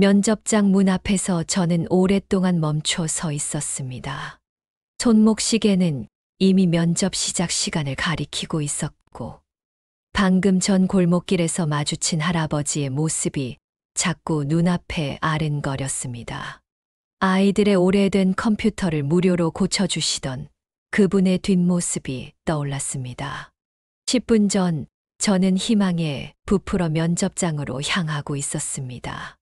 면접장 문 앞에서 저는 오랫동안 멈춰 서 있었습니다. 손목 시계는 이미 면접 시작 시간을 가리키고 있었고, 방금 전 골목길에서 마주친 할아버지의 모습이 자꾸 눈앞에 아른거렸습니다. 아이들의 오래된 컴퓨터를 무료로 고쳐주시던 그분의 뒷모습이 떠올랐습니다. 10분 전 저는 희망에 부풀어 면접장으로 향하고 있었습니다.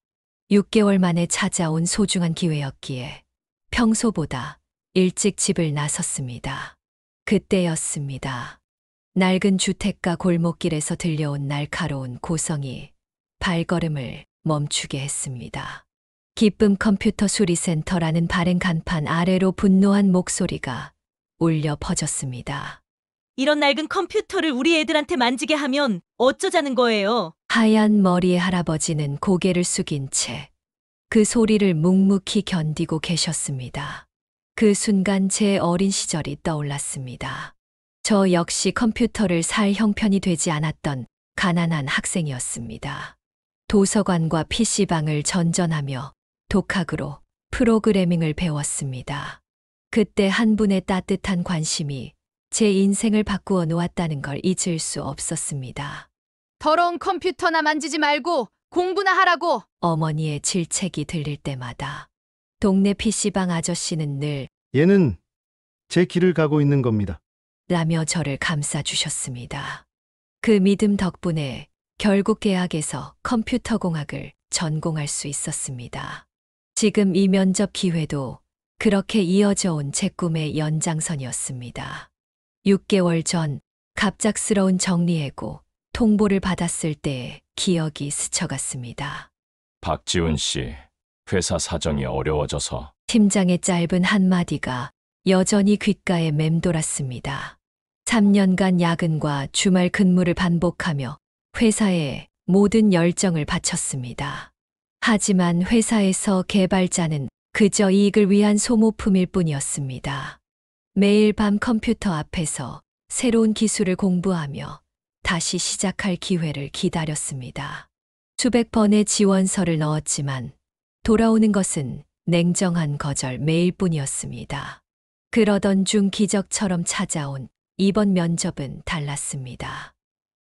6개월 만에 찾아온 소중한 기회였기에 평소보다 일찍 집을 나섰습니다. 그때였습니다. 낡은 주택가 골목길에서 들려온 날카로운 고성이 발걸음을 멈추게 했습니다. 기쁨 컴퓨터 수리센터라는 바른 간판 아래로 분노한 목소리가 울려 퍼졌습니다. 이런 낡은 컴퓨터를 우리 애들한테 만지게 하면 어쩌자는 거예요? 하얀 머리의 할아버지는 고개를 숙인 채 그 소리를 묵묵히 견디고 계셨습니다. 그 순간 제 어린 시절이 떠올랐습니다. 저 역시 컴퓨터를 살 형편이 되지 않았던 가난한 학생이었습니다. 도서관과 PC방을 전전하며 독학으로 프로그래밍을 배웠습니다. 그때 한 분의 따뜻한 관심이 제 인생을 바꾸어 놓았다는 걸 잊을 수 없었습니다. 더러운 컴퓨터나 만지지 말고 공부나 하라고. 어머니의 질책이 들릴 때마다 동네 PC방 아저씨는 늘 얘는 제 길을 가고 있는 겁니다. 라며 저를 감싸주셨습니다. 그 믿음 덕분에 결국 대학에서 컴퓨터공학을 전공할 수 있었습니다. 지금 이 면접 기회도 그렇게 이어져 온 제 꿈의 연장선이었습니다. 6개월 전 갑작스러운 정리해고 통보를 받았을 때의 기억이 스쳐갔습니다. 박지훈 씨, 회사 사정이 어려워져서. 팀장의 짧은 한마디가 여전히 귓가에 맴돌았습니다. 3년간 야근과 주말 근무를 반복하며 회사에 모든 열정을 바쳤습니다. 하지만 회사에서 개발자는 그저 이익을 위한 소모품일 뿐이었습니다. 매일 밤 컴퓨터 앞에서 새로운 기술을 공부하며 다시 시작할 기회를 기다렸습니다. 수백 번의 지원서를 넣었지만 돌아오는 것은 냉정한 거절 메일뿐이었습니다. 그러던 중 기적처럼 찾아온 이번 면접은 달랐습니다.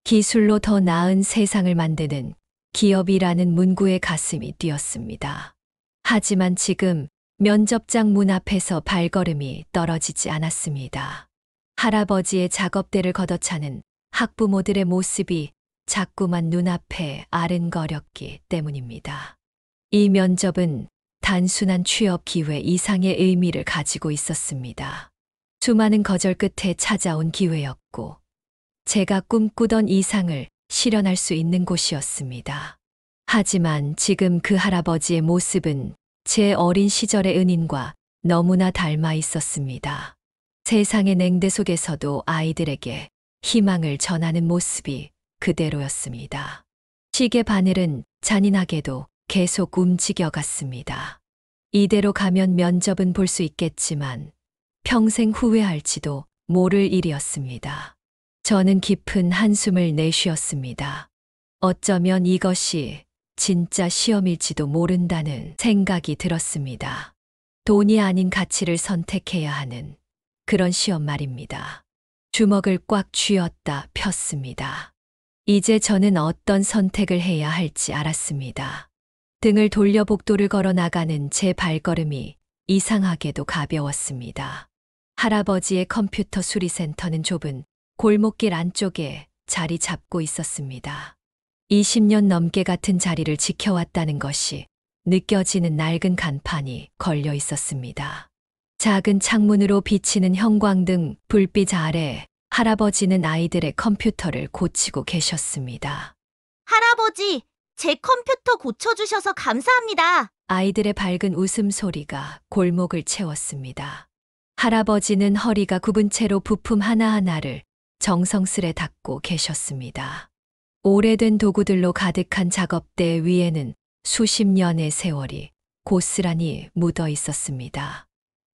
기술로 더 나은 세상을 만드는 기업이라는 문구에 가슴이 뛰었습니다. 하지만 지금 면접장 문 앞에서 발걸음이 떨어지지 않았습니다. 할아버지의 작업대를 걷어차는 학부모들의 모습이 자꾸만 눈앞에 아른거렸기 때문입니다. 이 면접은 단순한 취업 기회 이상의 의미를 가지고 있었습니다. 수많은 거절 끝에 찾아온 기회였고, 제가 꿈꾸던 이상을 실현할 수 있는 곳이었습니다. 하지만 지금 그 할아버지의 모습은 제 어린 시절의 은인과 너무나 닮아 있었습니다. 세상의 냉대 속에서도 아이들에게 희망을 전하는 모습이 그대로였습니다. 시계 바늘은 잔인하게도 계속 움직여갔습니다. 이대로 가면 면접은 볼 수 있겠지만 평생 후회할지도 모를 일이었습니다. 저는 깊은 한숨을 내쉬었습니다. 어쩌면 이것이 진짜 시험일지도 모른다는 생각이 들었습니다. 돈이 아닌 가치를 선택해야 하는 그런 시험 말입니다. 주먹을 꽉 쥐었다 폈습니다. 이제 저는 어떤 선택을 해야 할지 알았습니다. 등을 돌려 복도를 걸어 나가는 제 발걸음이 이상하게도 가벼웠습니다. 할아버지의 컴퓨터 수리센터는 좁은 골목길 안쪽에 자리 잡고 있었습니다. 20년 넘게 같은 자리를 지켜왔다는 것이 느껴지는 낡은 간판이 걸려 있었습니다. 작은 창문으로 비치는 형광등 불빛 아래 할아버지는 아이들의 컴퓨터를 고치고 계셨습니다. 할아버지, 제 컴퓨터 고쳐주셔서 감사합니다. 아이들의 밝은 웃음소리가 골목을 채웠습니다. 할아버지는 허리가 굽은 채로 부품 하나하나를 정성스레 닦고 계셨습니다. 오래된 도구들로 가득한 작업대 위에는 수십 년의 세월이 고스란히 묻어 있었습니다.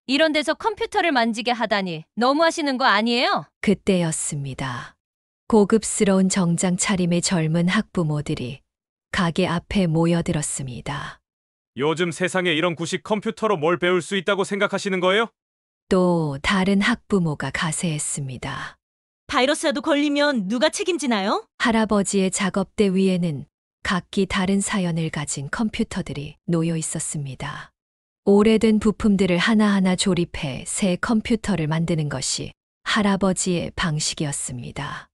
이런 데서 컴퓨터를 만지게 하다니 너무하시는 거 아니에요? 그때였습니다. 고급스러운 정장 차림의 젊은 학부모들이 가게 앞에 모여들었습니다. 요즘 세상에 이런 구식 컴퓨터로 뭘 배울 수 있다고 생각하시는 거예요? 또 다른 학부모가 가세했습니다. 바이러스라도 걸리면 누가 책임지나요? 할아버지의 작업대 위에는 각기 다른 사연을 가진 컴퓨터들이 놓여 있었습니다. 오래된 부품들을 하나하나 조립해 새 컴퓨터를 만드는 것이 할아버지의 방식이었습니다.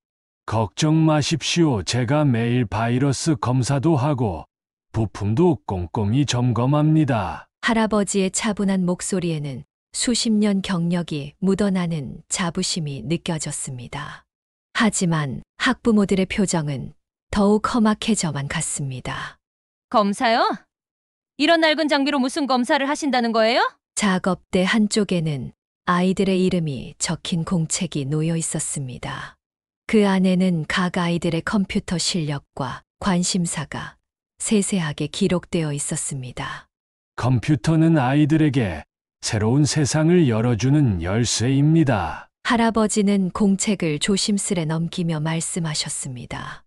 걱정 마십시오. 제가 매일 바이러스 검사도 하고 부품도 꼼꼼히 점검합니다. 할아버지의 차분한 목소리에는 수십 년 경력이 묻어나는 자부심이 느껴졌습니다. 하지만 학부모들의 표정은 더욱 험악해져만 갔습니다. 검사요? 이런 낡은 장비로 무슨 검사를 하신다는 거예요? 작업대 한쪽에는 아이들의 이름이 적힌 공책이 놓여 있었습니다. 그 안에는 각 아이들의 컴퓨터 실력과 관심사가 세세하게 기록되어 있었습니다. 컴퓨터는 아이들에게 새로운 세상을 열어주는 열쇠입니다. 할아버지는 공책을 조심스레 넘기며 말씀하셨습니다.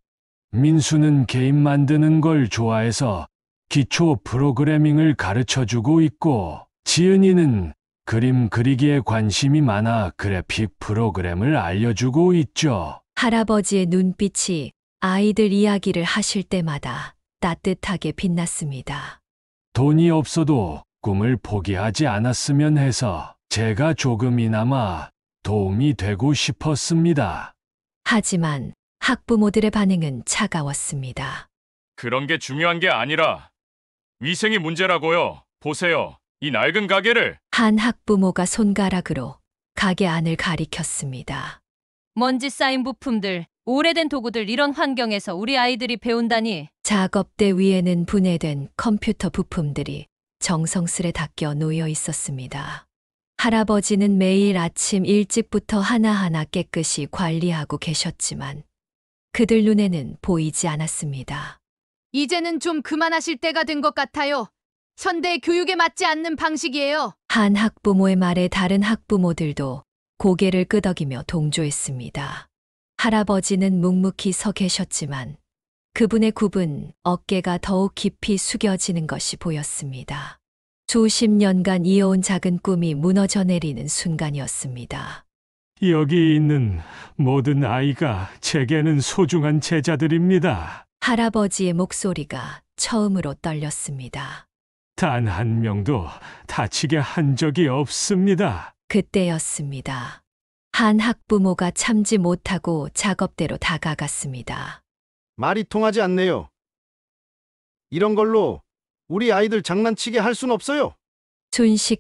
민수는 게임 만드는 걸 좋아해서 기초 프로그래밍을 가르쳐주고 있고, 지은이는 그림 그리기에 관심이 많아 그래픽 프로그램을 알려주고 있죠. 할아버지의 눈빛이 아이들 이야기를 하실 때마다 따뜻하게 빛났습니다. 돈이 없어도 꿈을 포기하지 않았으면 해서 제가 조금이나마 도움이 되고 싶었습니다. 하지만 학부모들의 반응은 차가웠습니다. 그런 게 중요한 게 아니라 위생이 문제라고요. 보세요. 이 낡은 가게를. 한 학부모가 손가락으로 가게 안을 가리켰습니다. 먼지 쌓인 부품들, 오래된 도구들 이런 환경에서 우리 아이들이 배운다니. 작업대 위에는 분해된 컴퓨터 부품들이 정성스레 닦여 놓여 있었습니다. 할아버지는 매일 아침 일찍부터 하나하나 깨끗이 관리하고 계셨지만 그들 눈에는 보이지 않았습니다. 이제는 좀 그만하실 때가 된 것 같아요. 현대 교육에 맞지 않는 방식이에요. 한 학부모의 말에 다른 학부모들도 고개를 끄덕이며 동조했습니다. 할아버지는 묵묵히 서 계셨지만 그분의 굽은 어깨가 더욱 깊이 숙여지는 것이 보였습니다. 수십 년간 이어온 작은 꿈이 무너져 내리는 순간이었습니다. 여기 있는 모든 아이가 제게는 소중한 제자들입니다. 할아버지의 목소리가 처음으로 떨렸습니다. 단 한 명도 다치게 한 적이 없습니다. 그때였습니다. 한 학부모가 참지 못하고 작업대로 다가갔습니다. 말이 통하지 않네요. 이런 걸로 우리 아이들 장난치게 할 순 없어요.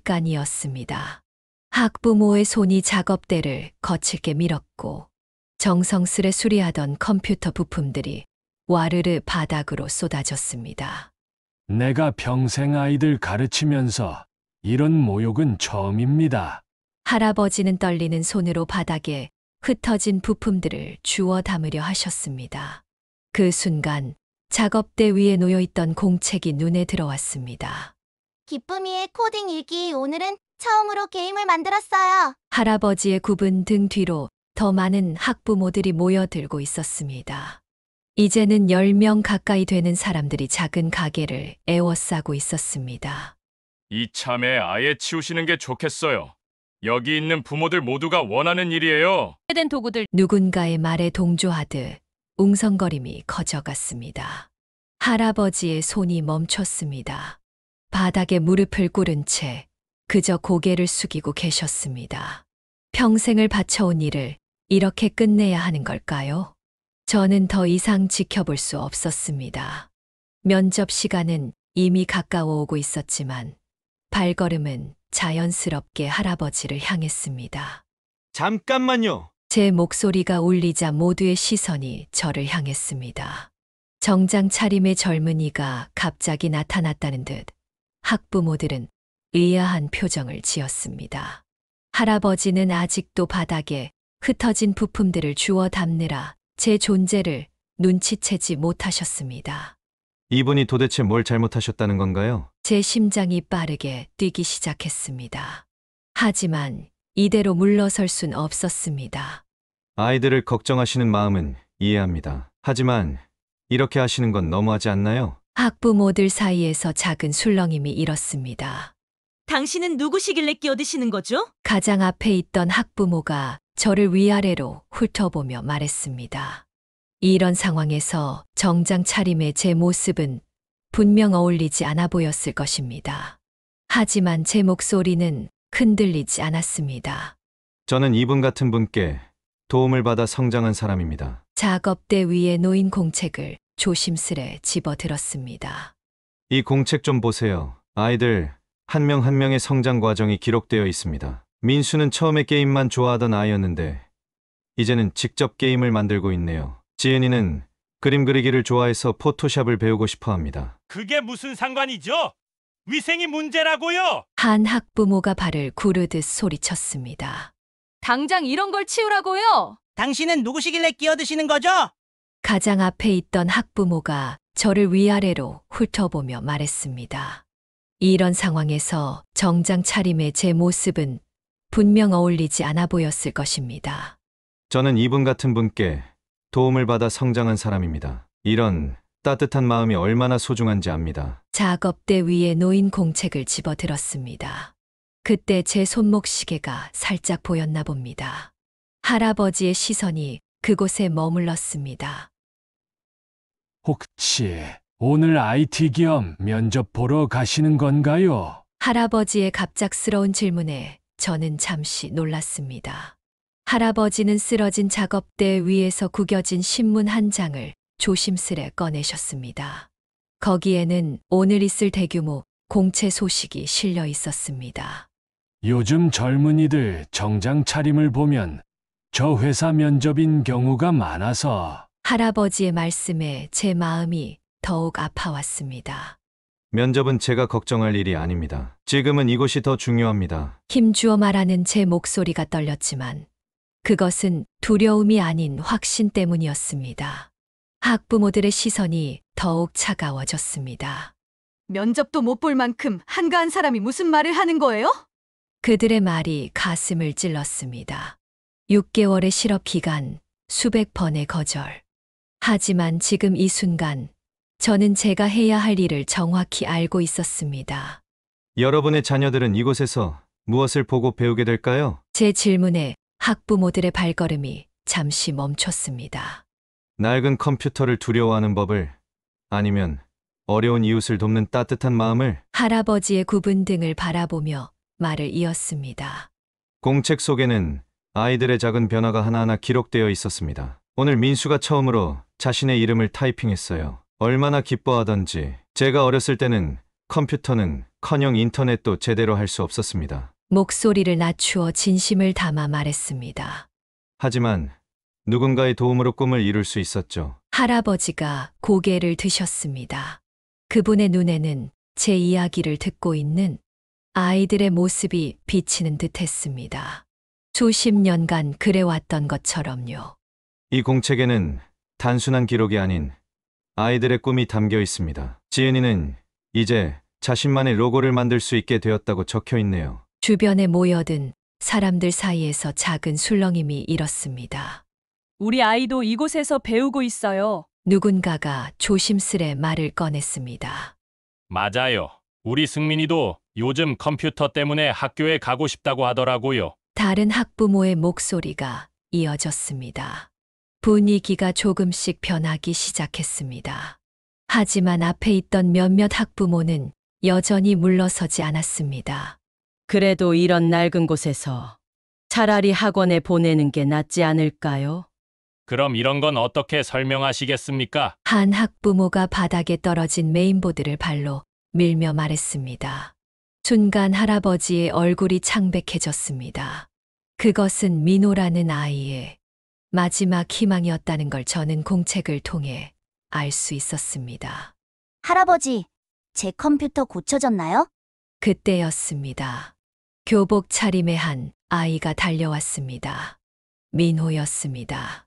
순식간이었습니다. 학부모의 손이 작업대를 거칠게 밀었고 정성스레 수리하던 컴퓨터 부품들이 와르르 바닥으로 쏟아졌습니다. 내가 평생 아이들 가르치면서 이런 모욕은 처음입니다. 할아버지는 떨리는 손으로 바닥에 흩어진 부품들을 주워 담으려 하셨습니다. 그 순간 작업대 위에 놓여있던 공책이 눈에 들어왔습니다. 기쁨이의 코딩 일기. 오늘은 처음으로 게임을 만들었어요. 할아버지의 굽은 등 뒤로 더 많은 학부모들이 모여들고 있었습니다. 이제는 10명 가까이 되는 사람들이 작은 가게를 에워싸고 있었습니다. 이참에 아예 치우시는 게 좋겠어요. 여기 있는 부모들 모두가 원하는 일이에요. 오래된 도구들, 누군가의 말에 동조하듯 웅성거림이 커져갔습니다. 할아버지의 손이 멈췄습니다. 바닥에 무릎을 꿇은 채 그저 고개를 숙이고 계셨습니다. 평생을 바쳐온 일을 이렇게 끝내야 하는 걸까요? 저는 더 이상 지켜볼 수 없었습니다. 면접 시간은 이미 가까워 오고 있었지만 발걸음은 자연스럽게 할아버지를 향했습니다. 잠깐만요. 제 목소리가 울리자 모두의 시선이 저를 향했습니다. 정장 차림의 젊은이가 갑자기 나타났다는 듯 학부모들은 의아한 표정을 지었습니다. 할아버지는 아직도 바닥에 흩어진 부품들을 주워 담느라 제 존재를 눈치채지 못하셨습니다. 이분이 도대체 뭘 잘못하셨다는 건가요? 제 심장이 빠르게 뛰기 시작했습니다. 하지만 이대로 물러설 순 없었습니다. 아이들을 걱정하시는 마음은 이해합니다. 하지만 이렇게 하시는 건 너무하지 않나요? 학부모들 사이에서 작은 술렁임이 일었습니다. 당신은 누구시길래 끼어드시는 거죠? 가장 앞에 있던 학부모가 저를 위아래로 훑어보며 말했습니다. 이런 상황에서 정장 차림의 제 모습은 분명 어울리지 않아 보였을 것입니다. 하지만 제 목소리는 흔들리지 않았습니다. 저는 이분 같은 분께 도움을 받아 성장한 사람입니다. 작업대 위에 놓인 공책을 조심스레 집어들었습니다. 이 공책 좀 보세요. 아이들 한 명 한 명의 성장 과정이 기록되어 있습니다. 민수는 처음에 게임만 좋아하던 아이였는데 이제는 직접 게임을 만들고 있네요. 지은이는 그림 그리기를 좋아해서 포토샵을 배우고 싶어 합니다. 그게 무슨 상관이죠? 위생이 문제라고요. 한 학부모가 발을 구르듯 소리쳤습니다. 당장 이런 걸 치우라고요. 당신은 누구시길래 끼어드시는 거죠? 가장 앞에 있던 학부모가 저를 위아래로 훑어보며 말했습니다. 이런 상황에서 정장 차림의 제 모습은 분명 어울리지 않아 보였을 것입니다. 저는 이분 같은 분께 도움을 받아 성장한 사람입니다. 이런 따뜻한 마음이 얼마나 소중한지 압니다. 작업대 위에 놓인 공책을 집어들었습니다. 그때 제 손목 시계가 살짝 보였나 봅니다. 할아버지의 시선이 그곳에 머물렀습니다. 혹시 오늘 IT 겸 면접 보러 가시는 건가요? 할아버지의 갑작스러운 질문에 저는 잠시 놀랐습니다. 할아버지는 쓰러진 작업대 위에서 구겨진 신문 한 장을 조심스레 꺼내셨습니다. 거기에는 오늘 있을 대규모 공채 소식이 실려 있었습니다. 요즘 젊은이들 정장 차림을 보면 저 회사 면접인 경우가 많아서. 할아버지의 말씀에 제 마음이 더욱 아파왔습니다. 면접은 제가 걱정할 일이 아닙니다. 지금은 이곳이 더 중요합니다. 힘주어 말하는 제 목소리가 떨렸지만 그것은 두려움이 아닌 확신 때문이었습니다. 학부모들의 시선이 더욱 차가워졌습니다. 면접도 못 볼 만큼 한가한 사람이 무슨 말을 하는 거예요? 그들의 말이 가슴을 찔렀습니다. 6개월의 실업 기간, 수백 번의 거절. 하지만 지금 이 순간 저는 제가 해야 할 일을 정확히 알고 있었습니다. 여러분의 자녀들은 이곳에서 무엇을 보고 배우게 될까요? 제 질문에 학부모들의 발걸음이 잠시 멈췄습니다. 낡은 컴퓨터를 두려워하는 법을, 아니면 어려운 이웃을 돕는 따뜻한 마음을. 할아버지의 굽은 등을 바라보며 말을 이었습니다. 공책 속에는 아이들의 작은 변화가 하나하나 기록되어 있었습니다. 오늘 민수가 처음으로 자신의 이름을 타이핑했어요. 얼마나 기뻐하던지. 제가 어렸을 때는 컴퓨터는 커녕 인터넷도 제대로 할 수 없었습니다. 목소리를 낮추어 진심을 담아 말했습니다. 하지만 누군가의 도움으로 꿈을 이룰 수 있었죠. 할아버지가 고개를 드셨습니다. 그분의 눈에는 제 이야기를 듣고 있는 아이들의 모습이 비치는 듯했습니다. 수십 년간 그래왔던 것처럼요. 이 공책에는 단순한 기록이 아닌 아이들의 꿈이 담겨 있습니다. 지은이는 이제 자신만의 로고를 만들 수 있게 되었다고 적혀 있네요. 주변에 모여든 사람들 사이에서 작은 술렁임이 일었습니다. 우리 아이도 이곳에서 배우고 있어요. 누군가가 조심스레 말을 꺼냈습니다. 맞아요. 우리 승민이도 요즘 컴퓨터 때문에 학교에 가고 싶다고 하더라고요. 다른 학부모의 목소리가 이어졌습니다. 분위기가 조금씩 변하기 시작했습니다. 하지만 앞에 있던 몇몇 학부모는 여전히 물러서지 않았습니다. 그래도 이런 낡은 곳에서 차라리 학원에 보내는 게 낫지 않을까요? 그럼 이런 건 어떻게 설명하시겠습니까? 한 학부모가 바닥에 떨어진 메인보드를 발로 밀며 말했습니다. 순간 할아버지의 얼굴이 창백해졌습니다. 그것은 민호라는 아이의 마지막 희망이었다는 걸 저는 공책을 통해 알 수 있었습니다. 할아버지, 제 컴퓨터 고쳐졌나요? 그때였습니다. 교복 차림의 한 아이가 달려왔습니다. 민호였습니다.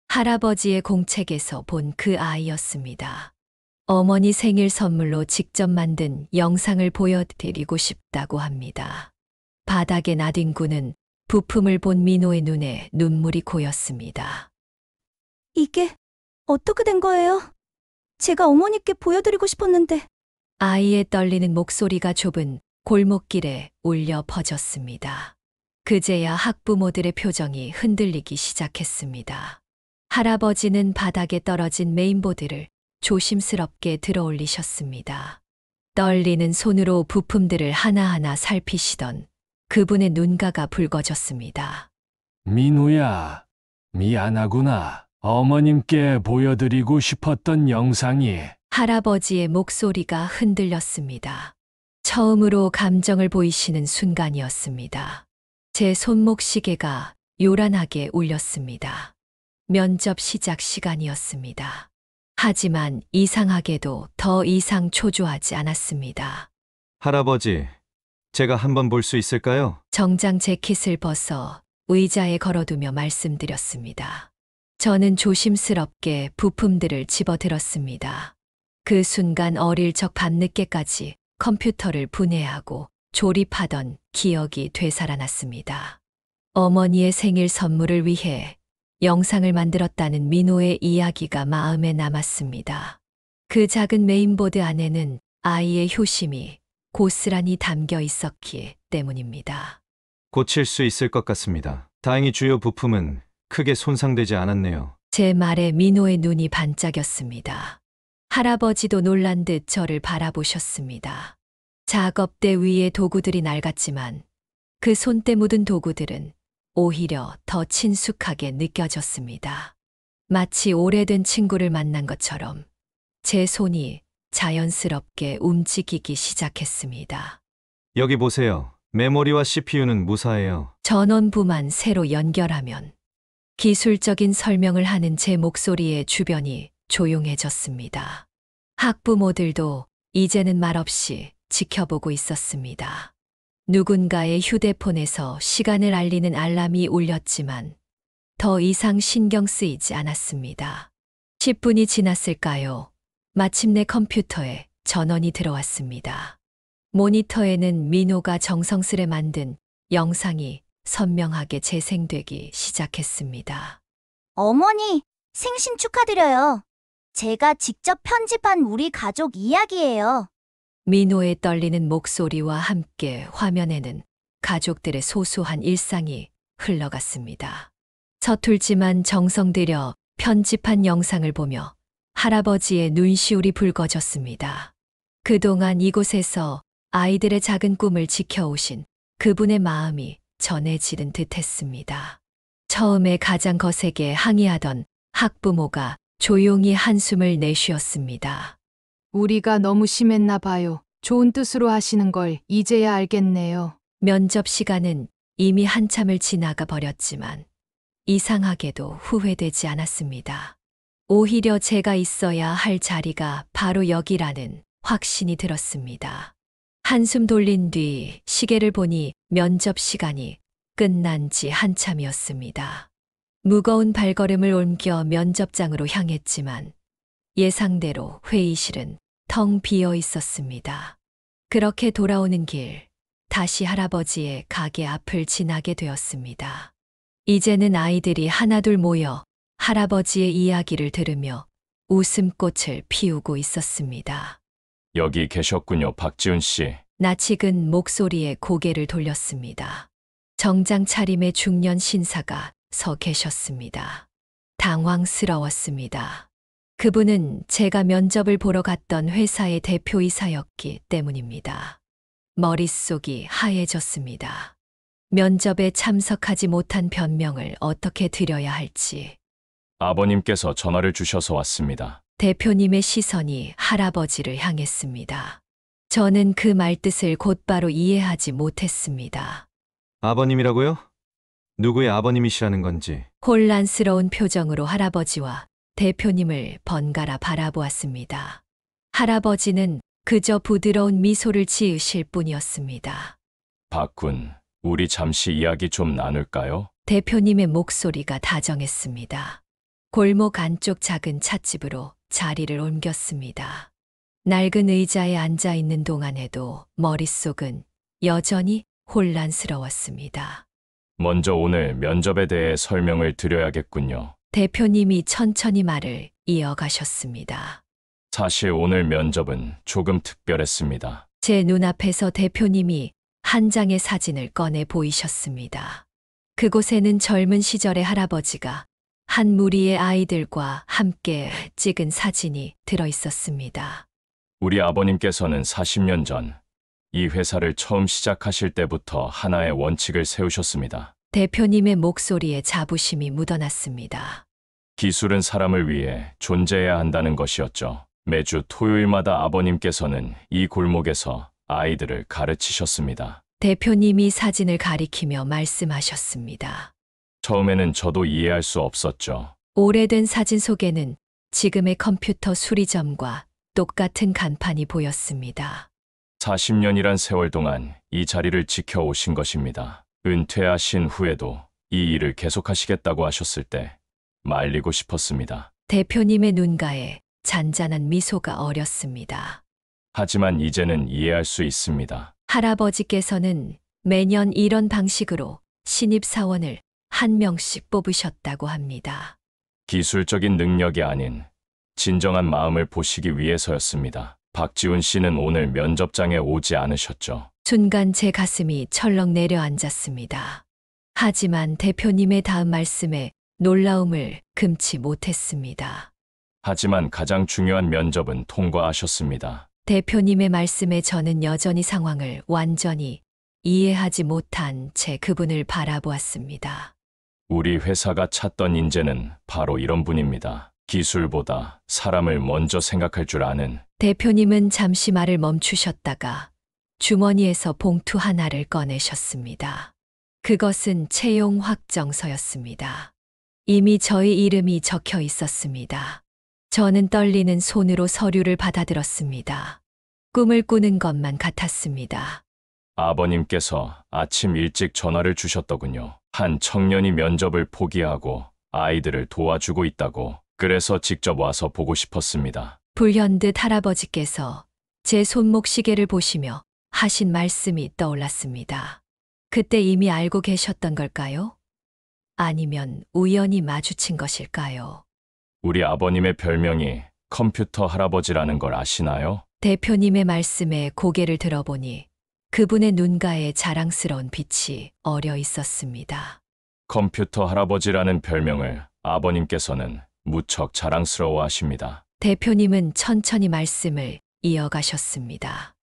할아버지의 공책에서 본 그 아이였습니다. 어머니 생일 선물로 직접 만든 영상을 보여드리고 싶다고 합니다. 바닥에 나뒹구는 부품을 본 민호의 눈에 눈물이 고였습니다. 이게 어떻게 된 거예요? 제가 어머니께 보여드리고 싶었는데. 아이의 떨리는 목소리가 좁은 골목길에 울려 퍼졌습니다. 그제야 학부모들의 표정이 흔들리기 시작했습니다. 할아버지는 바닥에 떨어진 메인보드를 조심스럽게 들어 올리셨습니다. 떨리는 손으로 부품들을 하나하나 살피시던 그분의 눈가가 붉어졌습니다. 민우야, 미안하구나. 어머님께 보여드리고 싶었던 영상이. 할아버지의 목소리가 흔들렸습니다. 처음으로 감정을 보이시는 순간이었습니다. 제 손목 시계가 요란하게 울렸습니다. 면접 시작 시간이었습니다. 하지만 이상하게도 더 이상 초조하지 않았습니다. 할아버지, 제가 한번 볼 수 있을까요? 정장 재킷을 벗어 의자에 걸어두며 말씀드렸습니다. 저는 조심스럽게 부품들을 집어들었습니다. 그 순간 어릴 적 밤늦게까지 컴퓨터를 분해하고 조립하던 기억이 되살아났습니다. 어머니의 생일 선물을 위해 영상을 만들었다는 민호의 이야기가 마음에 남았습니다. 그 작은 메인보드 안에는 아이의 효심이 고스란히 담겨 있었기 때문입니다. 고칠 수 있을 것 같습니다. 다행히 주요 부품은 크게 손상되지 않았네요. 제 말에 민호의 눈이 반짝였습니다. 할아버지도 놀란 듯 저를 바라보셨습니다. 작업대 위에 도구들이 낡았지만 그 손때 묻은 도구들은 오히려 더 친숙하게 느껴졌습니다. 마치 오래된 친구를 만난 것처럼 제 손이 자연스럽게 움직이기 시작했습니다. 여기 보세요. 메모리와 CPU는 무사해요. 전원부만 새로 연결하면 기술적인 설명을 하는 제 목소리에 주변이 조용해졌습니다. 학부모들도 이제는 말없이 지켜보고 있었습니다. 누군가의 휴대폰에서 시간을 알리는 알람이 울렸지만 더 이상 신경 쓰이지 않았습니다. 10분이 지났을까요? 마침내 컴퓨터에 전원이 들어왔습니다. 모니터에는 민호가 정성스레 만든 영상이 선명하게 재생되기 시작했습니다. 어머니, 생신 축하드려요. 제가 직접 편집한 우리 가족 이야기예요. 민호의 떨리는 목소리와 함께 화면에는 가족들의 소소한 일상이 흘러갔습니다. 서툴지만 정성 들여 편집한 영상을 보며 할아버지의 눈시울이 붉어졌습니다. 그동안 이곳에서 아이들의 작은 꿈을 지켜오신 그분의 마음이 전해지는 듯했습니다. 처음에 가장 거세게 항의하던 학부모가 조용히 한숨을 내쉬었습니다. 우리가 너무 심했나 봐요. 좋은 뜻으로 하시는 걸 이제야 알겠네요. 면접 시간은 이미 한참을 지나가 버렸지만 이상하게도 후회되지 않았습니다. 오히려 제가 있어야 할 자리가 바로 여기라는 확신이 들었습니다. 한숨 돌린 뒤 시계를 보니 면접 시간이 끝난 지 한참이었습니다. 무거운 발걸음을 옮겨 면접장으로 향했지만 예상대로 회의실은 텅 비어 있었습니다. 그렇게 돌아오는 길, 다시 할아버지의 가게 앞을 지나게 되었습니다. 이제는 아이들이 하나둘 모여 할아버지의 이야기를 들으며 웃음꽃을 피우고 있었습니다. 여기 계셨군요, 박지훈 씨. 낯익은 목소리에 고개를 돌렸습니다. 정장 차림의 중년 신사가 서 계셨습니다. 당황스러웠습니다. 그분은 제가 면접을 보러 갔던 회사의 대표이사였기 때문입니다. 머릿속이 하얘졌습니다. 면접에 참석하지 못한 변명을 어떻게 드려야 할지. 아버님께서 전화를 주셔서 왔습니다. 대표님의 시선이 할아버지를 향했습니다. 저는 그 말뜻을 곧바로 이해하지 못했습니다. 아버님이라고요? 누구의 아버님이시라는 건지. 혼란스러운 표정으로 할아버지와 대표님을 번갈아 바라보았습니다. 할아버지는 그저 부드러운 미소를 지으실 뿐이었습니다. 박군, 우리 잠시 이야기 좀 나눌까요? 대표님의 목소리가 다정했습니다. 골목 안쪽 작은 찻집으로 자리를 옮겼습니다. 낡은 의자에 앉아 있는 동안에도 머릿속은 여전히 혼란스러웠습니다. 먼저 오늘 면접에 대해 설명을 드려야겠군요. 대표님이 천천히 말을 이어가셨습니다. 사실 오늘 면접은 조금 특별했습니다. 제 눈앞에서 대표님이 한 장의 사진을 꺼내 보이셨습니다. 그곳에는 젊은 시절의 할아버지가 한 무리의 아이들과 함께 찍은 사진이 들어 있었습니다. 우리 아버님께서는 40년 전 이 회사를 처음 시작하실 때부터 하나의 원칙을 세우셨습니다. 대표님의 목소리에 자부심이 묻어났습니다. 기술은 사람을 위해 존재해야 한다는 것이었죠. 매주 토요일마다 아버님께서는 이 골목에서 아이들을 가르치셨습니다. 대표님이 사진을 가리키며 말씀하셨습니다. 처음에는 저도 이해할 수 없었죠. 오래된 사진 속에는 지금의 컴퓨터 수리점과 똑같은 간판이 보였습니다. 40년이란 세월 동안 이 자리를 지켜오신 것입니다. 은퇴하신 후에도 이 일을 계속하시겠다고 하셨을 때 말리고 싶었습니다. 대표님의 눈가에 잔잔한 미소가 어렸습니다. 하지만 이제는 이해할 수 있습니다. 할아버지께서는 매년 이런 방식으로 신입사원을 한 명씩 뽑으셨다고 합니다. 기술적인 능력이 아닌 진정한 마음을 보시기 위해서였습니다. 박지훈 씨는 오늘 면접장에 오지 않으셨죠. 순간 제 가슴이 철렁 내려앉았습니다. 하지만 대표님의 다음 말씀에 놀라움을 금치 못했습니다. 하지만 가장 중요한 면접은 통과하셨습니다. 대표님의 말씀에 저는 여전히 상황을 완전히 이해하지 못한 채 그분을 바라보았습니다. 우리 회사가 찾던 인재는 바로 이런 분입니다. 기술보다 사람을 먼저 생각할 줄 아는. 대표님은 잠시 말을 멈추셨다가 주머니에서 봉투 하나를 꺼내셨습니다. 그것은 채용 확정서였습니다. 이미 저희 이름이 적혀 있었습니다. 저는 떨리는 손으로 서류를 받아들었습니다. 꿈을 꾸는 것만 같았습니다. 아버님께서 아침 일찍 전화를 주셨더군요. 한 청년이 면접을 포기하고 아이들을 도와주고 있다고. 그래서 직접 와서 보고 싶었습니다. 불현듯 할아버지께서 제 손목 시계를 보시며 하신 말씀이 떠올랐습니다. 그때 이미 알고 계셨던 걸까요? 아니면 우연히 마주친 것일까요? 우리 아버님의 별명이 컴퓨터 할아버지라는 걸 아시나요? 대표님의 말씀에 고개를 들어보니 그분의 눈가에 자랑스러운 빛이 어려 있었습니다. 컴퓨터 할아버지라는 별명을 아버님께서는 무척 자랑스러워 하십니다. 대표님은 천천히 말씀을 이어가셨습니다.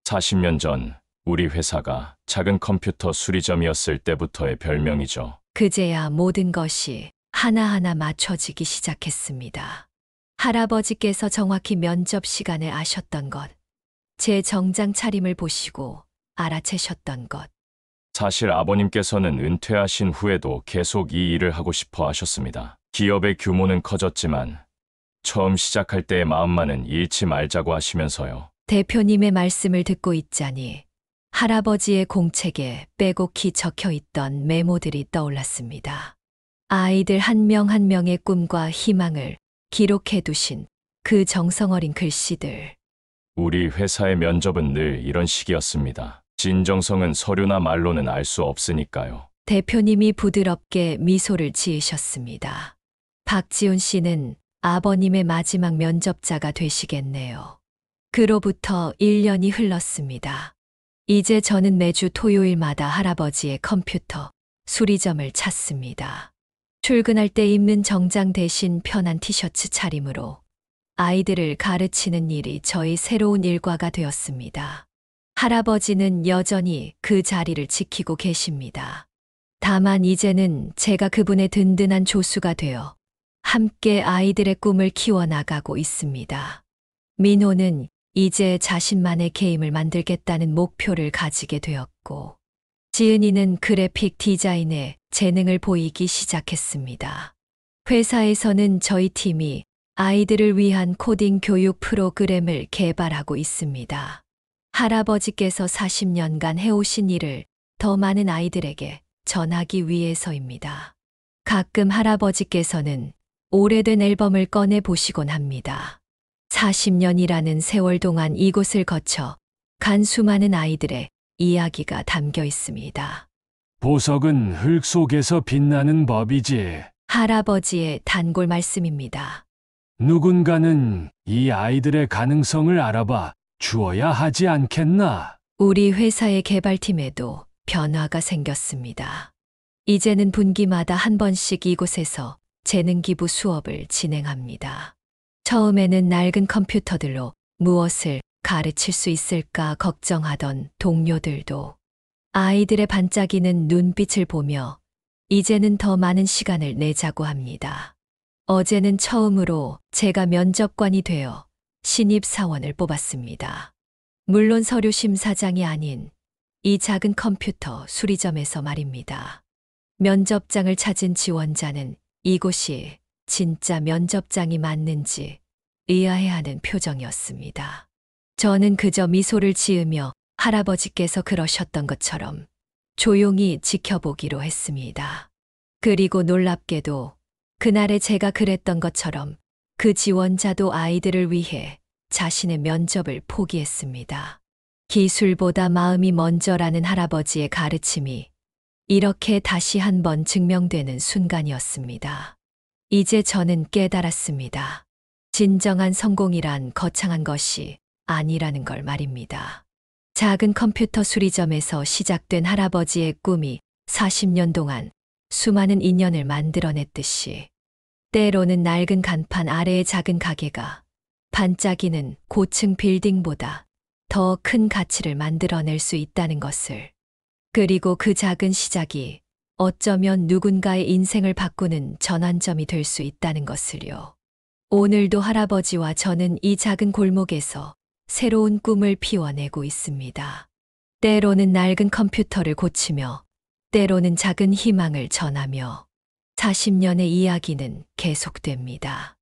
40년 전 우리 회사가 작은 컴퓨터 수리점이었을 때부터의 별명이죠. 그제야 모든 것이 하나하나 맞춰지기 시작했습니다. 할아버지께서 정확히 면접 시간에 아셨던 것, 제 정장 차림을 보시고 알아채셨던 것. 사실 아버님께서는 은퇴하신 후에도 계속 이 일을 하고 싶어 하셨습니다. 기업의 규모는 커졌지만 처음 시작할 때의 마음만은 잃지 말자고 하시면서요. 대표님의 말씀을 듣고 있자니 할아버지의 공책에 빼곡히 적혀 있던 메모들이 떠올랐습니다. 아이들 한 명 한 명의 꿈과 희망을 기록해 두신 그 정성 어린 글씨들. 우리 회사의 면접은 늘 이런 식이었습니다. 진정성은 서류나 말로는 알 수 없으니까요. 대표님이 부드럽게 미소를 지으셨습니다. 박지훈 씨는 아버님의 마지막 면접자가 되시겠네요. 그로부터 1년이 흘렀습니다. 이제 저는 매주 토요일마다 할아버지의 컴퓨터 수리점을 찾습니다. 출근할 때 입는 정장 대신 편한 티셔츠 차림으로 아이들을 가르치는 일이 저희 새로운 일과가 되었습니다. 할아버지는 여전히 그 자리를 지키고 계십니다. 다만 이제는 제가 그분의 든든한 조수가 되어 함께 아이들의 꿈을 키워나가고 있습니다. 민호는 이제 자신만의 게임을 만들겠다는 목표를 가지게 되었고, 지은이는 그래픽 디자인에 재능을 보이기 시작했습니다. 회사에서는 저희 팀이 아이들을 위한 코딩 교육 프로그램을 개발하고 있습니다. 할아버지께서 40년간 해오신 일을 더 많은 아이들에게 전하기 위해서입니다. 가끔 할아버지께서는 오래된 앨범을 꺼내 보시곤 합니다. 40년이라는 세월 동안 이곳을 거쳐 간 수많은 아이들의 이야기가 담겨 있습니다. 보석은 흙 속에서 빛나는 법이지. 할아버지의 단골 말씀입니다. 누군가는 이 아이들의 가능성을 알아봐 주어야 하지 않겠나? 우리 회사의 개발팀에도 변화가 생겼습니다. 이제는 분기마다 한 번씩 이곳에서 재능기부 수업을 진행합니다. 처음에는 낡은 컴퓨터들로 무엇을 가르칠 수 있을까 걱정하던 동료들도 아이들의 반짝이는 눈빛을 보며 이제는 더 많은 시간을 내자고 합니다. 어제는 처음으로 제가 면접관이 되어 신입사원을 뽑았습니다. 물론 서류 심사장이 아닌 이 작은 컴퓨터 수리점에서 말입니다. 면접장을 찾은 지원자는 이곳이 진짜 면접장이 맞는지 의아해하는 표정이었습니다. 저는 그저 미소를 지으며 할아버지께서 그러셨던 것처럼 조용히 지켜보기로 했습니다. 그리고 놀랍게도 그날에 제가 그랬던 것처럼 그 지원자도 아이들을 위해 자신의 면접을 포기했습니다. 기술보다 마음이 먼저라는 할아버지의 가르침이 이렇게 다시 한번 증명되는 순간이었습니다. 이제 저는 깨달았습니다. 진정한 성공이란 거창한 것이 아니라는 걸 말입니다. 작은 컴퓨터 수리점에서 시작된 할아버지의 꿈이 40년 동안 수많은 인연을 만들어냈듯이 때로는 낡은 간판 아래의 작은 가게가 반짝이는 고층 빌딩보다 더 큰 가치를 만들어낼 수 있다는 것을, 그리고 그 작은 시작이 어쩌면 누군가의 인생을 바꾸는 전환점이 될 수 있다는 것을요. 오늘도 할아버지와 저는 이 작은 골목에서 새로운 꿈을 피워내고 있습니다. 때로는 낡은 컴퓨터를 고치며, 때로는 작은 희망을 전하며 40년의 이야기는 계속됩니다.